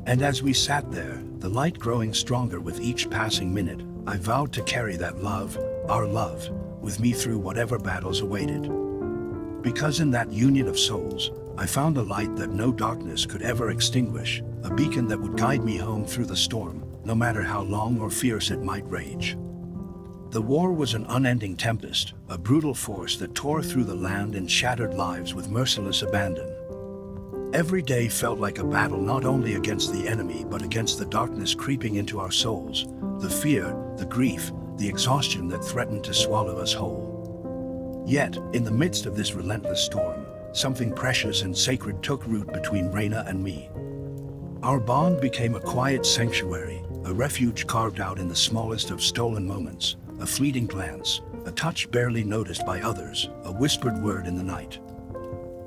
And as we sat there, the light growing stronger with each passing minute, I vowed to carry that love, our love, with me through whatever battles awaited. Because in that union of souls, I found a light that no darkness could ever extinguish, a beacon that would guide me home through the storm, no matter how long or fierce it might rage. The war was an unending tempest, a brutal force that tore through the land and shattered lives with merciless abandon. Every day felt like a battle not only against the enemy but against the darkness creeping into our souls, the fear, the grief, the exhaustion that threatened to swallow us whole. Yet, in the midst of this relentless storm, something precious and sacred took root between Reina and me. Our bond became a quiet sanctuary, a refuge carved out in the smallest of stolen moments, a fleeting glance, a touch barely noticed by others, a whispered word in the night.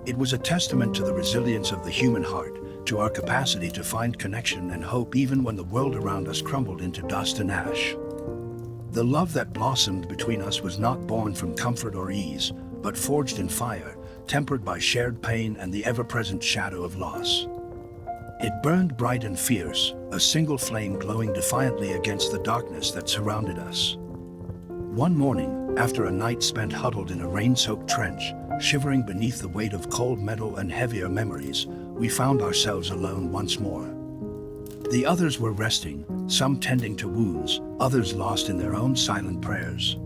It was a testament to the resilience of the human heart, to our capacity to find connection and hope even when the world around us crumbled into dust and ash. The love that blossomed between us was not born from comfort or ease, but forged in fire, tempered by shared pain and the ever-present shadow of loss. It burned bright and fierce, a single flame glowing defiantly against the darkness that surrounded us. One morning, after a night spent huddled in a rain-soaked trench, shivering beneath the weight of cold metal and heavier memories, we found ourselves alone once more. The others were resting, some tending to wounds, others lost in their own silent prayers.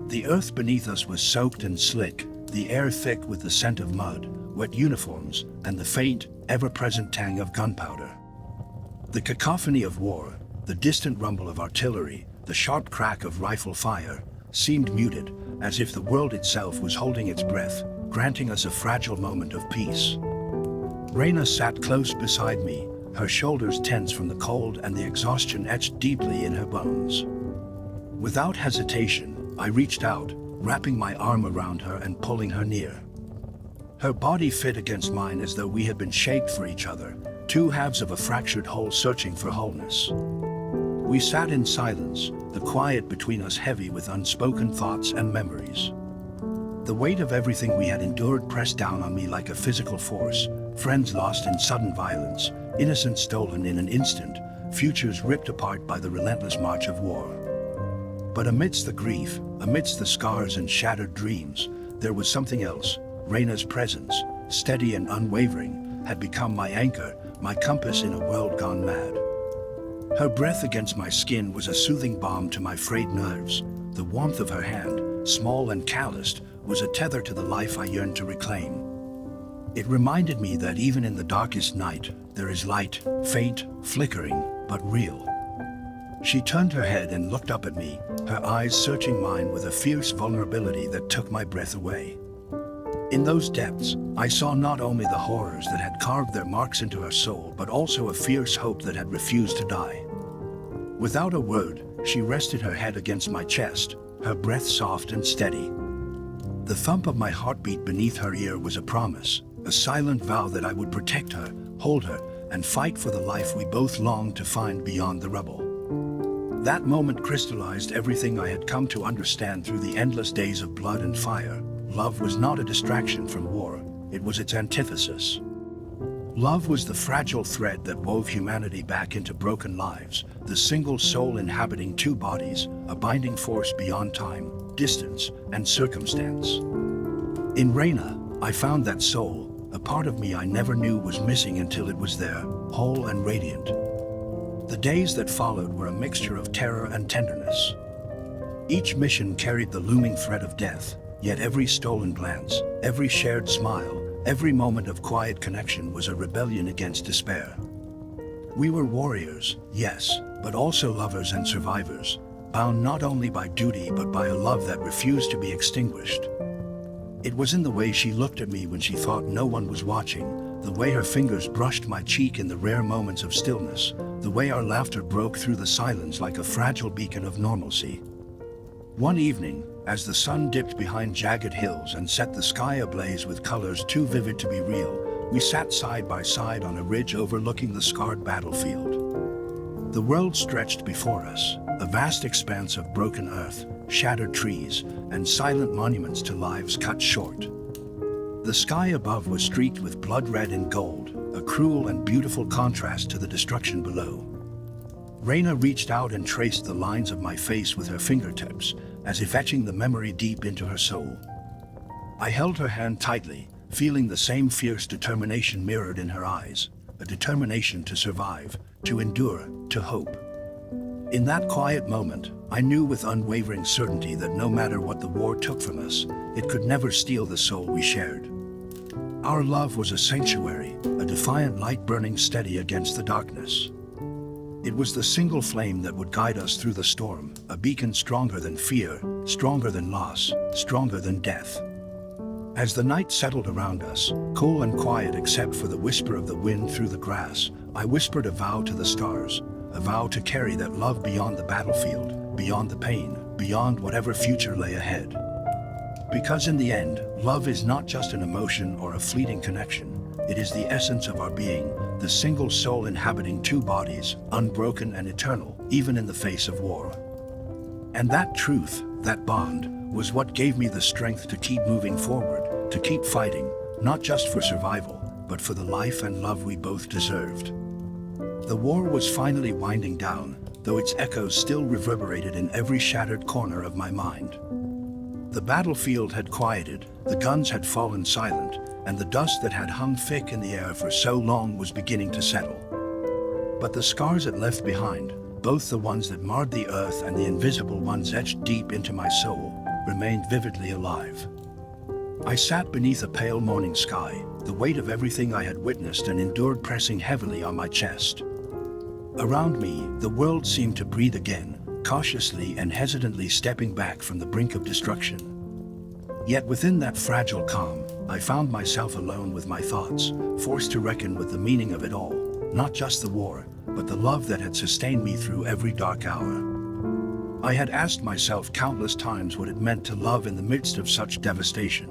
The earth beneath us was soaked and slick, the air thick with the scent of mud, wet uniforms, and the faint, ever-present tang of gunpowder. The cacophony of war, the distant rumble of artillery, the sharp crack of rifle fire, seemed muted, as if the world itself was holding its breath, granting us a fragile moment of peace. Reina sat close beside me, her shoulders tense from the cold and the exhaustion etched deeply in her bones. Without hesitation, I reached out, wrapping my arm around her and pulling her near. Her body fit against mine as though we had been shaped for each other, two halves of a fractured whole searching for wholeness. We sat in silence, the quiet between us heavy with unspoken thoughts and memories. The weight of everything we had endured pressed down on me like a physical force, friends lost in sudden violence, innocence stolen in an instant, futures ripped apart by the relentless march of war. But amidst the grief, amidst the scars and shattered dreams, there was something else. Reina's presence, steady and unwavering, had become my anchor, my compass in a world gone mad. Her breath against my skin was a soothing balm to my frayed nerves. The warmth of her hand, small and calloused, was a tether to the life I yearned to reclaim. It reminded me that even in the darkest night, there is light, faint, flickering, but real. She turned her head and looked up at me, her eyes searching mine with a fierce vulnerability that took my breath away. In those depths, I saw not only the horrors that had carved their marks into her soul, but also a fierce hope that had refused to die. Without a word, she rested her head against my chest, her breath soft and steady. The thump of my heartbeat beneath her ear was a promise, a silent vow that I would protect her, hold her, and fight for the life we both longed to find beyond the rubble. That moment crystallized everything I had come to understand through the endless days of blood and fire. Love was not a distraction from war, it was its antithesis. Love was the fragile thread that wove humanity back into broken lives, the single soul inhabiting two bodies, a binding force beyond time, distance, and circumstance. In Reina, I found that soul, a part of me I never knew was missing until it was there, whole and radiant. The days that followed were a mixture of terror and tenderness. Each mission carried the looming threat of death, yet every stolen glance, every shared smile, every moment of quiet connection was a rebellion against despair. We were warriors, yes, but also lovers and survivors, bound not only by duty but by a love that refused to be extinguished. It was in the way she looked at me when she thought no one was watching, the way her fingers brushed my cheek in the rare moments of stillness, the way our laughter broke through the silence like a fragile beacon of normalcy. One evening, as the sun dipped behind jagged hills and set the sky ablaze with colors too vivid to be real, we sat side by side on a ridge overlooking the scarred battlefield. The world stretched before us, a vast expanse of broken earth, shattered trees, and silent monuments to lives cut short. The sky above was streaked with blood red and gold, a cruel and beautiful contrast to the destruction below. Reina reached out and traced the lines of my face with her fingertips, as if etching the memory deep into her soul. I held her hand tightly, feeling the same fierce determination mirrored in her eyes, a determination to survive, to endure, to hope. In that quiet moment, I knew with unwavering certainty that no matter what the war took from us, it could never steal the soul we shared. Our love was a sanctuary, a defiant light burning steady against the darkness. It was the single flame that would guide us through the storm, a beacon stronger than fear, stronger than loss, stronger than death. As the night settled around us, cool and quiet except for the whisper of the wind through the grass, I whispered a vow to the stars, a vow to carry that love beyond the battlefield, beyond the pain, beyond whatever future lay ahead. Because in the end, love is not just an emotion or a fleeting connection. It is the essence of our being, the single soul inhabiting two bodies, unbroken and eternal, even in the face of war. And that truth, that bond, was what gave me the strength to keep moving forward, to keep fighting, not just for survival, but for the life and love we both deserved. The war was finally winding down, though its echoes still reverberated in every shattered corner of my mind. The battlefield had quieted, the guns had fallen silent, and the dust that had hung thick in the air for so long was beginning to settle. But the scars it left behind, both the ones that marred the earth and the invisible ones etched deep into my soul, remained vividly alive. I sat beneath a pale morning sky, the weight of everything I had witnessed and endured pressing heavily on my chest. Around me, the world seemed to breathe again, cautiously and hesitantly stepping back from the brink of destruction. Yet within that fragile calm, I found myself alone with my thoughts, forced to reckon with the meaning of it all, not just the war, but the love that had sustained me through every dark hour. I had asked myself countless times what it meant to love in the midst of such devastation.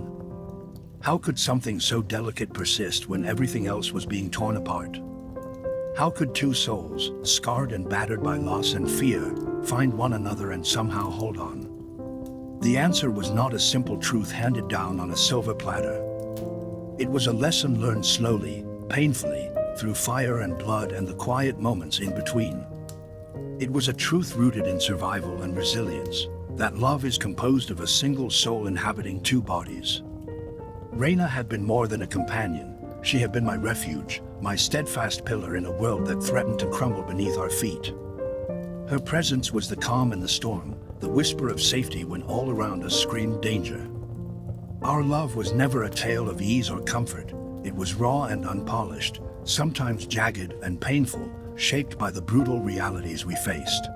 How could something so delicate persist when everything else was being torn apart? How could two souls, scarred and battered by loss and fear, find one another and somehow hold on? The answer was not a simple truth handed down on a silver platter. It was a lesson learned slowly, painfully, through fire and blood and the quiet moments in between. It was a truth rooted in survival and resilience, that love is composed of a single soul inhabiting two bodies. Reina had been more than a companion. She had been my refuge, my steadfast pillar in a world that threatened to crumble beneath our feet. Her presence was the calm in the storm, the whisper of safety when all around us screamed danger. Our love was never a tale of ease or comfort. It was raw and unpolished, sometimes jagged and painful, shaped by the brutal realities we faced.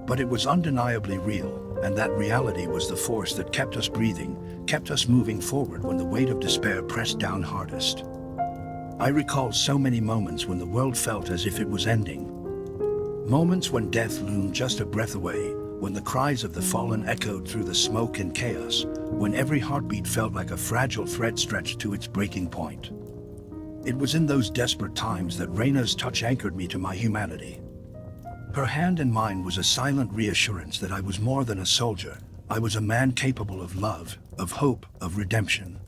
But it was undeniably real, and that reality was the force that kept us breathing, kept us moving forward when the weight of despair pressed down hardest. I recall so many moments when the world felt as if it was ending. Moments when death loomed just a breath away, when the cries of the fallen echoed through the smoke and chaos, when every heartbeat felt like a fragile thread stretched to its breaking point. It was in those desperate times that Reina's touch anchored me to my humanity. Her hand in mine was a silent reassurance that I was more than a soldier. I was a man capable of love, of hope, of redemption.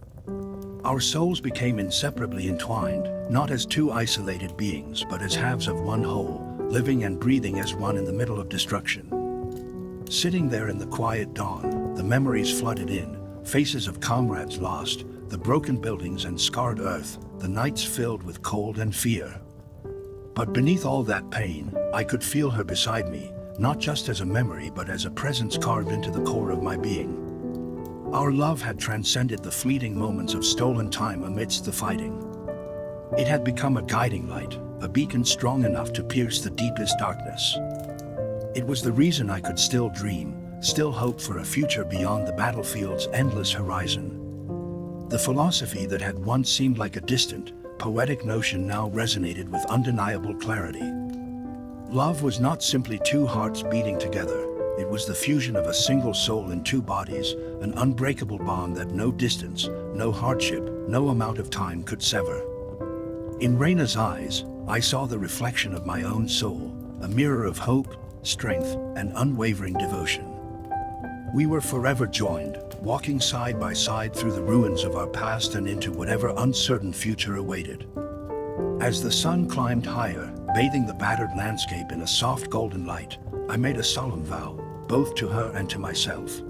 Our souls became inseparably entwined, not as two isolated beings, but as halves of one whole, living and breathing as one in the middle of destruction. Sitting there in the quiet dawn, the memories flooded in, faces of comrades lost, the broken buildings and scarred earth, the nights filled with cold and fear. But beneath all that pain, I could feel her beside me, not just as a memory but as a presence carved into the core of my being. Our love had transcended the fleeting moments of stolen time amidst the fighting. It had become a guiding light, a beacon strong enough to pierce the deepest darkness. It was the reason I could still dream, still hope for a future beyond the battlefield's endless horizon. The philosophy that had once seemed like a distant, poetic notion now resonated with undeniable clarity. Love was not simply two hearts beating together. It was the fusion of a single soul in two bodies, an unbreakable bond that no distance, no hardship, no amount of time could sever. In Reina's eyes, I saw the reflection of my own soul, a mirror of hope, strength, and unwavering devotion. We were forever joined, walking side by side through the ruins of our past and into whatever uncertain future awaited. As the sun climbed higher, bathing the battered landscape in a soft golden light, I made a solemn vow, both to her and to myself.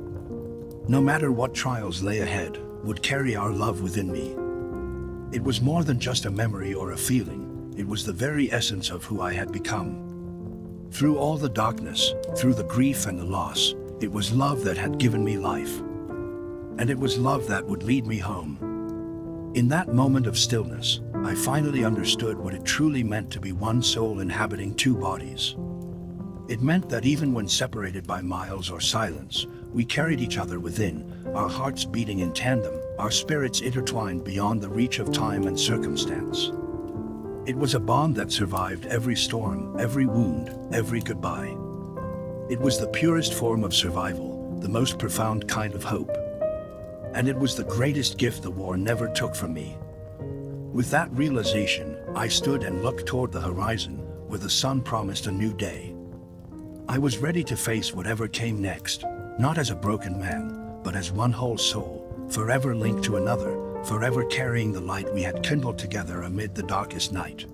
No matter what trials lay ahead, would carry our love within me. It was more than just a memory or a feeling. It was the very essence of who I had become. Through all the darkness, through the grief and the loss, it was love that had given me life. And it was love that would lead me home. In that moment of stillness, I finally understood what it truly meant to be one soul inhabiting two bodies. It meant that even when separated by miles or silence, we carried each other within, our hearts beating in tandem, our spirits intertwined beyond the reach of time and circumstance. It was a bond that survived every storm, every wound, every goodbye. It was the purest form of survival, the most profound kind of hope. And it was the greatest gift the war never took from me. With that realization, I stood and looked toward the horizon, where the sun promised a new day. I was ready to face whatever came next, not as a broken man, but as one whole soul, forever linked to another, forever carrying the light we had kindled together amid the darkest night.